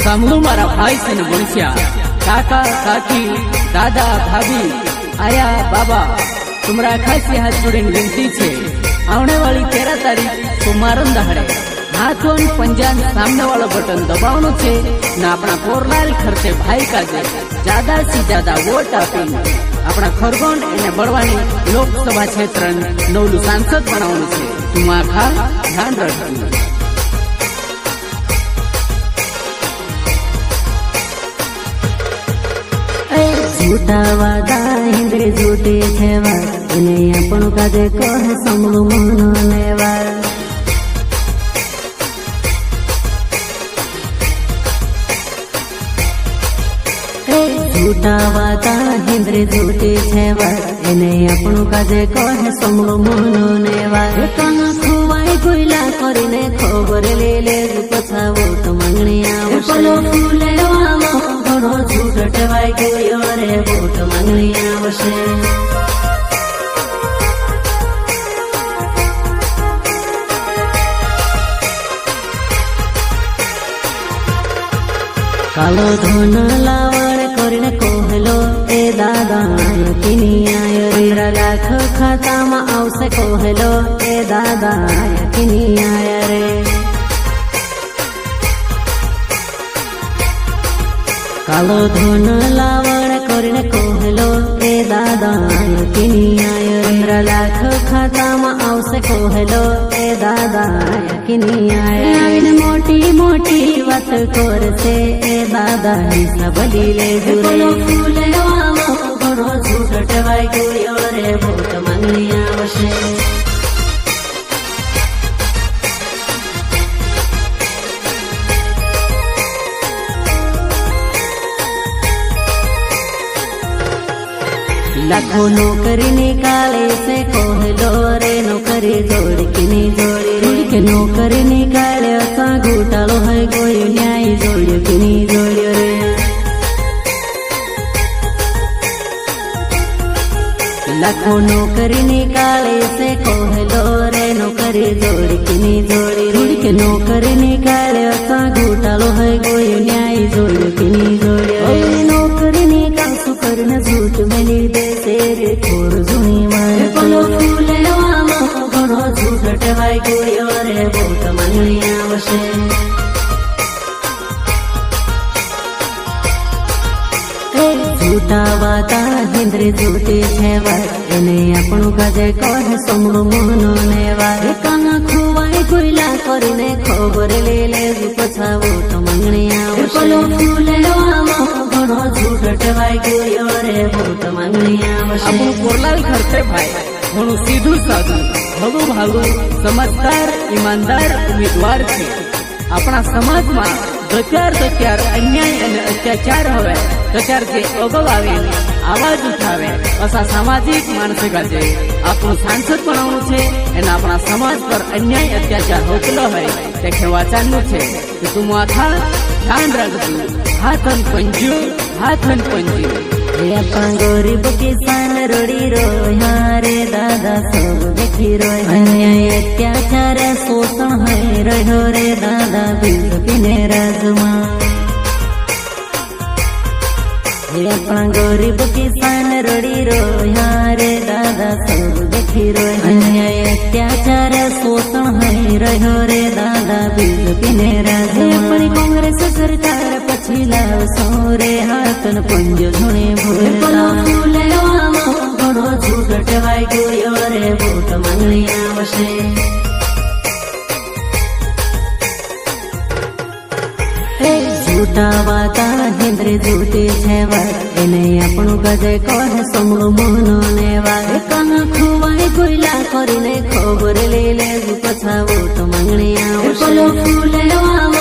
સાંભળો મારા ભાઈ છે ને ભણસ્યા, કાકા કાકી દાદા ભાभी आया बाबा, तुम्हारा खासी हाथ जोड़े विनती है, आने वाली 13 तारीख सोमवार दहाड़े हाथों पंजान सामने वाला बटन दबावनो छे ने अपना कोरलाल खर्चे भाई का ज्यादा से ज्यादा वोट आपी अपना खरगोन एने बड़वानी लोकसभा क्षेत्र नवलू सांसद बनावनु छे। तुम आखा ध्यान रखो। झूठा वादा इंद्र झूठे छेवा इने अपन काजे कहे समलू मनो नेवा। झूठा वादा इंद्र झूठे छेवा इने अपन काजे कहे समलू मनो नेवा। काना खुवाई गुइला करीने खबर ले ले पछा वोट मांगणी आवशे। फूले वामा घणो झूठ टवाई गयो रे वोट मांगणी आवशे। कालो धन लावण करीने कोहलो ए दादा यकीनी आयो। 15 लाख खाता में आवशे कोहलो ए दादा यकीनी आया रे। कालो धन लावण करीने कोहलो ए दादा यकीनी आयो। 15 लाख खाता में आवशे कोहलो ए दादा यकीनी आया। मोटी मोटी बात करशे ए दादा हिसाब लीले जुरे। फूले वामो घणो झूठ टवाई गयो रे वोट मांगणी आवशे। लाखों नौकरी निकाले से कोहलो रे नौकरी जोड़ की नहीं जोड़ी के नौकरी निकाले असा घोटालो है कोई न्याय जोड़ियो की नहीं जोड़ियो रे। लाखों नौकरी निकाले से कोहलो रे नौकरी जोड़ की नहीं जोड़ी के नौकरी निकाले असा घोटालो है कोई न्याय जोड़ियो की नहीं जोड़ियो। नौकरी निकाल सुकरने झूठ मिली दे तेरे खोर जुनी मार। फूले वामा घणो झूठ टवाई गयो रे वोट मांगणी आवशे। झूठा वादा इंद्र झूठे छेवा इने आपणु काजे कहे समलू मनो नेवा। काना खुवाई गुइला करीने खबर ले ले पछा वोट मांगणी आवशे। फूले वामा घणो झूठ टवाई गयो रे वोट मांगणी आवशे। आपणु कोरलाल खर्चे भाई घणो सीधू साधु भलू भालू समझदार ईमानदार उम्मीदवार छे। अपना समाज में गत्यार अन्याय और अत्याचार हवे त्यार जे अगव आवे आवाज उठावे असा सामाजिक माणसे काजे आपणु सांसद बनावनु छे एने अपना समाज पर अन्याय अत्याचार होतलो है ते खेवाचानु छे कि तुम आखा ध्यान रखजो। हाथन पंजू ये अपन गरीब किसान रोड़ी रोया रे दादा सब देखी रोय। अन्याय अत्याचार शोषण है रहो रे दादा बीजेपी ने राजमा। ये अपन गरीब किसान रोड़ी रोया रे दादा सब देखी रोय। अन्याय अत्याचार शोषण है रहो रे दादा बीजेपी ने राजमा। अपनी कांग्रेस सरकार पछी लावशो रे हाथन पंजो धुणे भूलता। फूले वामो घणो झूठ टवाई गयो रे वोट मांगणी आवशे। झूठा वादा इंद्र झूठे छेवा इने आपणु काजे कहे समलू मनो नेवा। काना खुवाई गुइला करीने खबर ले ले पछा वोट मांगणी आवशे। फूले वामो